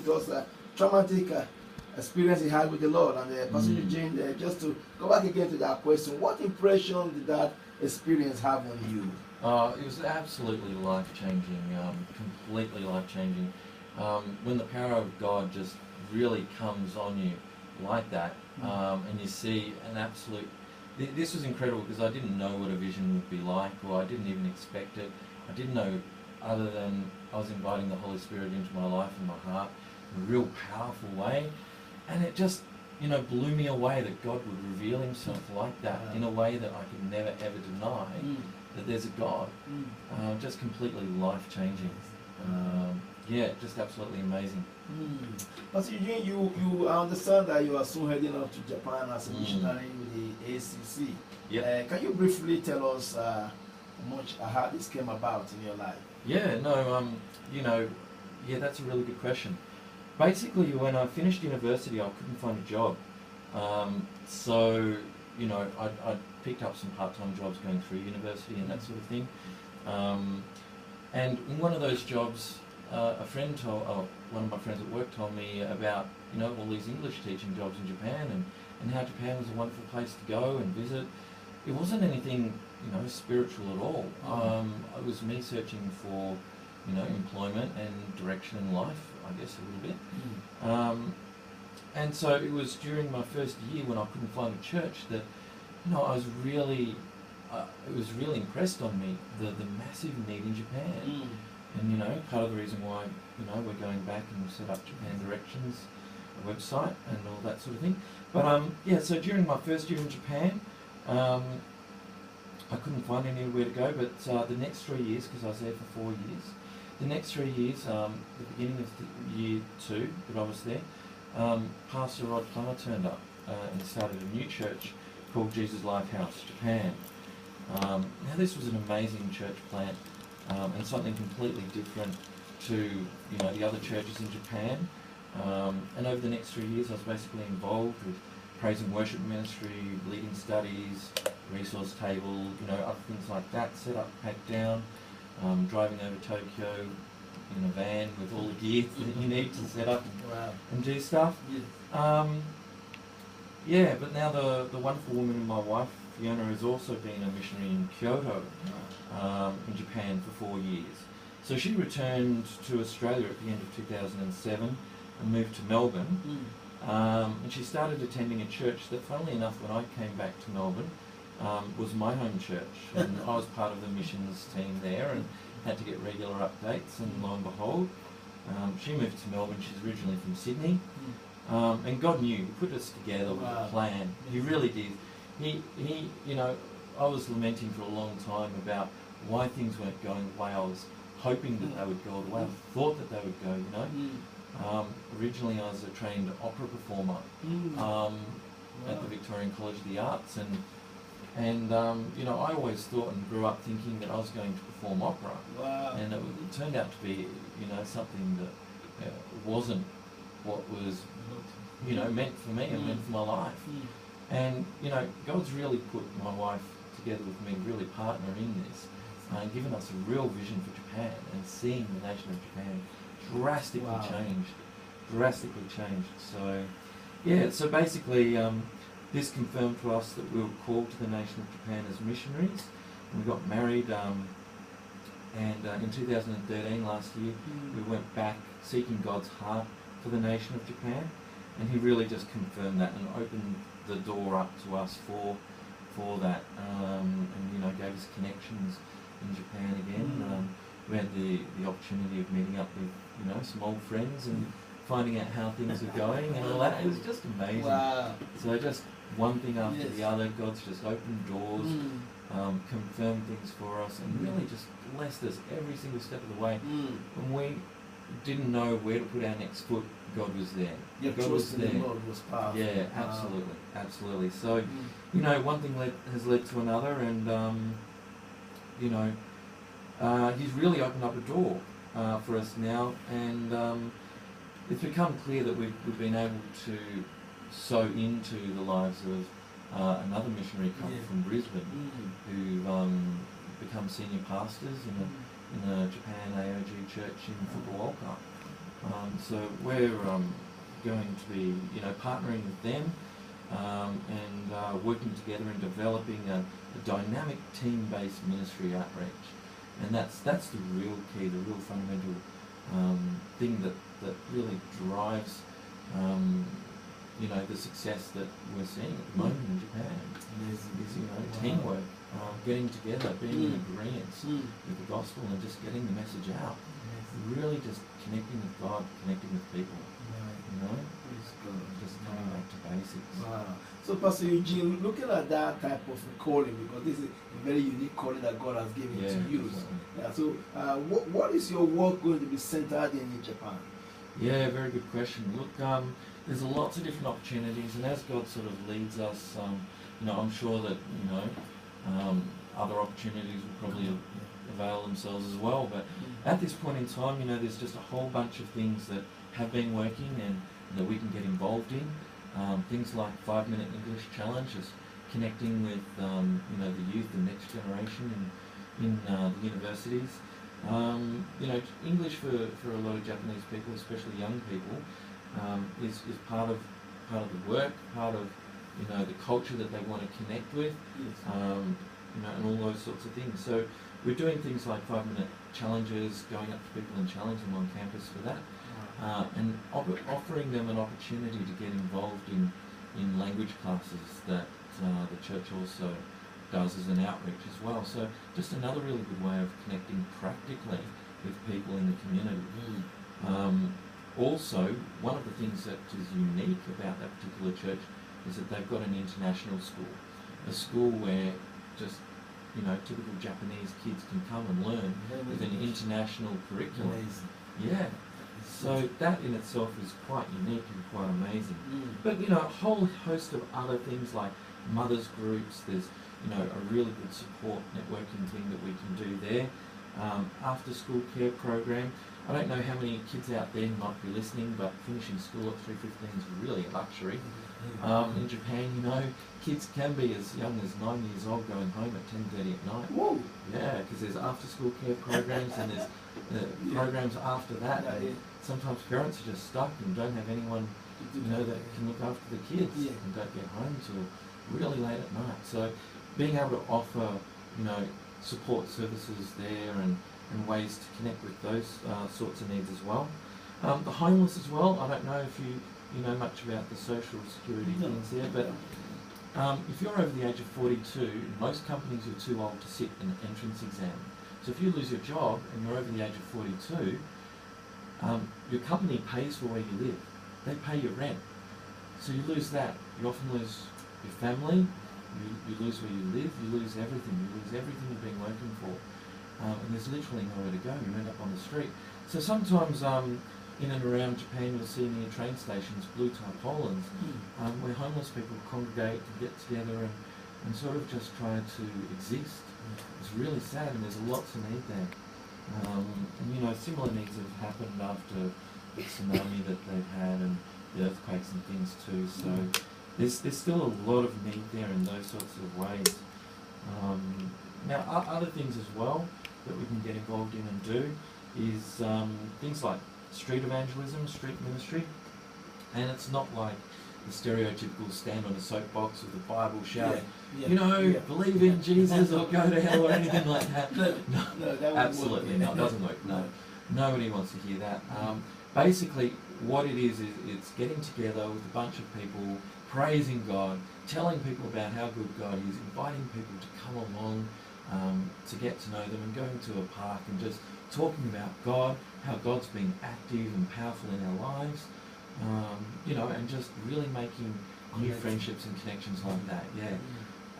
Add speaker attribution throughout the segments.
Speaker 1: was a traumatic experience he had with the Lord. And Pastor Eugene, just to go back again to that question, what impression did that experience have on you?
Speaker 2: It was absolutely life-changing, completely life-changing. When the power of God just really comes on you like that, and you see an absolute... This was incredible because I didn't know what a vision would be like, or I didn't even expect it. I didn't know, other than I was inviting the Holy Spirit into my life and my heart in a real powerful way. And it just, you know, blew me away that God would reveal himself like that in a way that I could never ever deny that there's a God. Just completely life-changing. Yeah, just absolutely amazing.
Speaker 1: But you understand that you are soon heading off to Japan as a missionary with the ACC.
Speaker 2: Yep.
Speaker 1: Can you briefly tell us how this came about in your life?
Speaker 2: Yeah, no, you know, yeah, that's a really good question. Basically, when I finished university, I couldn't find a job. So, you know, I picked up some part-time jobs going through university and that sort of thing. And in one of those jobs, one of my friends at work told me about, you know, all these English teaching jobs in Japan and how Japan was a wonderful place to go and visit. It wasn't anything, you know, spiritual at all. It was me searching for, you know, employment and direction in life, I guess, a little bit. And so it was during my first year when I couldn't find a church that, you know, I was really, it was really impressed on me, the massive need in Japan. And, you know, part of the reason why, you know, we're going back and we set up Japan Directions, a website and all that sort of thing. But, yeah, so during my first year in Japan, I couldn't find anywhere to go, but the next 3 years, because I was there for 4 years, the next 3 years, the beginning of the year 2 that I was there, Pastor Rod Plummer turned up and started a new church called Jesus Lifehouse Japan. Now this was an amazing church plant and something completely different to, you know, the other churches in Japan. And over the next 3 years I was basically involved with praise and worship ministry, leading studies, resource table, you know, other things like that, set up, packed down, driving over Tokyo in a van with all the gear that you need to set up and do stuff. Yeah, but now the wonderful woman and my wife, Fiona, has also been a missionary in Kyoto, in Japan for 4 years. So she returned to Australia at the end of 2007 and moved to Melbourne. And she started attending a church that, funnily enough, when I came back to Melbourne, was my home church. And I was part of the missions team there and had to get regular updates, and lo and behold, she moved to Melbourne. She's originally from Sydney. And God knew, He put us together with a plan. He really did. He, you know, I was lamenting for a long time about why things weren't going the way I was hoping that they would go, the way I thought that they would go, you know. Originally I was a trained opera performer at the Victorian College of the Arts, and you know, I always thought and grew up thinking that I was going to perform opera, and it turned out to be, you know, something that wasn't what was, you know, meant for me and meant for my life. And, you know, God's really put my wife together with me, really partner in this, and given us a real vision for Japan, and seeing the nation of Japan drastically changed. So, yeah, so basically this confirmed to us that we were called to the nation of Japan as missionaries, and we got married, and in 2013, last year, we went back seeking God's heart for the nation of Japan, and He really just confirmed that and opened the door up to us for that, and, you know, gave us connections in Japan again. We had the opportunity of meeting up with, you know, some old friends and finding out how things are going and all that. It was just amazing. So just one thing after the other, God's just opened doors, confirmed things for us, and really just blessed us every single step of the way. When we didn't know where to put our next foot, God was there. God was there.
Speaker 1: Was powerful.
Speaker 2: Yeah, absolutely. So, you know, one thing has led to another, and you know, He's really opened up a door for us now, and it's become clear that we've been able to sow into the lives of another missionary couple from Brisbane who've become senior pastors in a Japan AOG church in Fukuoka. So we're going to be, partnering with them and working together in developing a dynamic team-based ministry outreach. And that's the real key, the real fundamental thing that really drives the success that we're seeing at the moment in Japan is teamwork, getting together, being in agreement with the gospel and just getting the message out. Really just connecting with God, connecting with people. Just coming back to basics.
Speaker 1: Wow. So Pastor Eugene, looking at that type of calling, because this is a very unique calling that God has given to you. So what is your work going to be centered in Japan?
Speaker 2: Yeah, very good question. Look, there's lots of different opportunities, and as God sort of leads us, I'm sure that other opportunities will probably avail themselves as well. But at this point in time, there's just a whole bunch of things that have been working and that we can get involved in. Things like 5-minute English challenges, connecting with the youth, the next generation in the universities. English for a lot of Japanese people, especially young people, is part of the work, part of the culture that they want to connect with, and all those sorts of things. So we're doing things like 5-minute challenges, going up to people and challenging them on campus for that, and offering them an opportunity to get involved in language classes that the church also does as an outreach as well. So just another really good way of connecting practically with people in the community. Also, one of the things that is unique about that particular church is that they've got an international school, a school where just typical Japanese kids can come and learn with an international curriculum. Yeah. So that in itself is quite unique and quite amazing. But a whole host of other things like mothers groups. There's a really good support networking thing that we can do there. After school care program. I don't know how many kids out there might be listening, but finishing school at 3:15 is really a luxury. In Japan, kids can be as young as 9 years old going home at 10:30 at night.
Speaker 1: Whoa.
Speaker 2: Yeah, because there's after school care programs and there's programs after that. And sometimes parents are just stuck and don't have anyone that can look after the kids and don't get home till really late at night. So being able to offer support services there and ways to connect with those sorts of needs as well. The homeless as well. I don't know if you know much about the social security things there, but if you're over the age of 42, most companies are too old to sit an entrance exam. So if you lose your job and you're over the age of 42, your company pays for where you live. They pay your rent. So you lose that. You often lose your family, you lose where you live, you lose everything. You lose everything you've been working for. And there's literally nowhere to go. You end up on the street. So sometimes in and around Japan you'll see near train stations blue tarpaulins where homeless people congregate and get together and sort of just try to exist. It's really sad and there's lots of need there. And similar needs have happened after the tsunami that they've had and the earthquakes and things too. So there's still a lot of need there in those sorts of ways. Now other things as well that we can get involved in and do is things like street evangelism, street ministry, and it's not like the stereotypical stand on a soapbox with a Bible shouting, believe in Jesus or go to hell or anything like that. No, absolutely not. It doesn't work. No, nobody wants to hear that. Basically, what it is it's getting together with a bunch of people, praising God, telling people about how good God is, inviting people to come along to get to know them, and going to a park and just talking about God, how God's been active and powerful in our lives, and just really making new friendships and connections like that.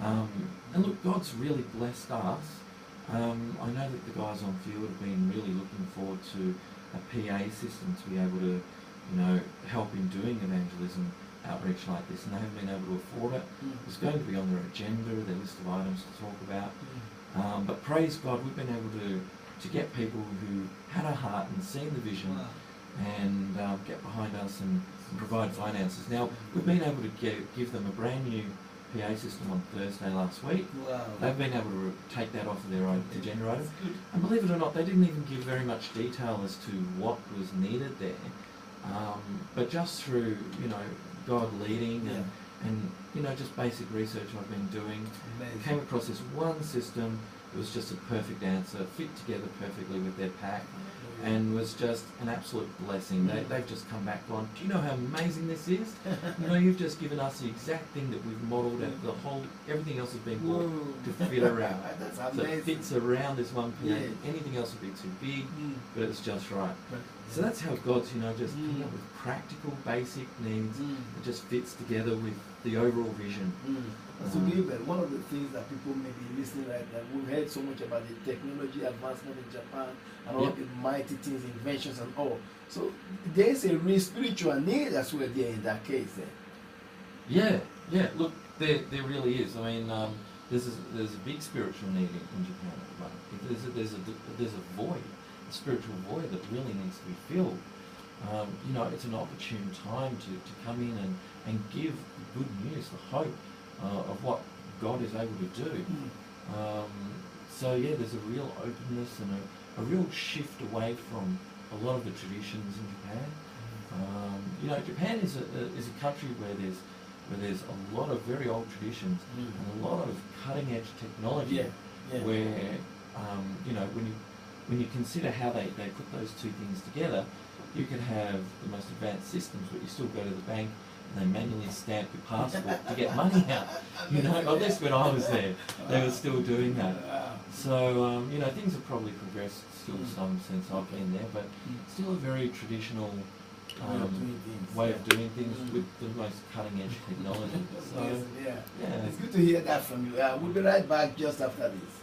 Speaker 2: And look, God's really blessed us. I know that the guys on field have been really looking forward to a PA system to be able to, help in doing evangelism outreach like this, and they haven't been able to afford it. It's going to be on their agenda, their list of items to talk about. But praise God, we've been able to get people who had a heart and seen the vision and get behind us and provide finances. Now, we've been able to give them a brand new PA system on Thursday last week.
Speaker 1: Wow.
Speaker 2: They've been able to take that off of their own generator.
Speaker 1: That's good.
Speaker 2: And believe it or not, they didn't even give very much detail as to what was needed there. But just through, you know, God leading and you know, just basic research I've been doing,
Speaker 1: Amazing.
Speaker 2: came across this one system. It was just a perfect answer, fit together perfectly with their pack, and was just an absolute blessing. They've just come back on, do you know how amazing this is? You know, you've just given us the exact thing that we've modelled, and the whole, everything else has been bought to fit around.
Speaker 1: That's
Speaker 2: So
Speaker 1: amazing.
Speaker 2: it fits around this one PA.
Speaker 1: Yes.
Speaker 2: Anything else would be too big, but it's just right.
Speaker 1: But,
Speaker 2: So that's how God's, you know, just coming up with practical, basic needs. It just fits together with the overall vision.
Speaker 1: So Gilbert, one of the things that people may be listening right now, we've heard so much about the technology advancement in Japan and all the mighty things, inventions and all. So there's a real spiritual need as well there in that case.
Speaker 2: Yeah. Look, there really is. I mean, there's a big spiritual need in Japan at the moment. There's a void, a spiritual void that really needs to be filled. You know, it's an opportune time to come in and give good news, the hope of what God is able to do. So yeah, there's a real openness and a real shift away from a lot of the traditions in Japan. You know, Japan is a country where there's a lot of very old traditions and a lot of cutting edge technology. Where you know, when you consider how they put those two things together, you can have the most advanced systems, but you still go to the bank and they manually stamp your passport to get money out. You know, at least when I was there, they were still doing that. So, you know, things have probably progressed still some since I've been there, but still a very traditional way of doing things with the most cutting edge technology. So,
Speaker 1: It's good to hear that from you. We'll be right back just after this.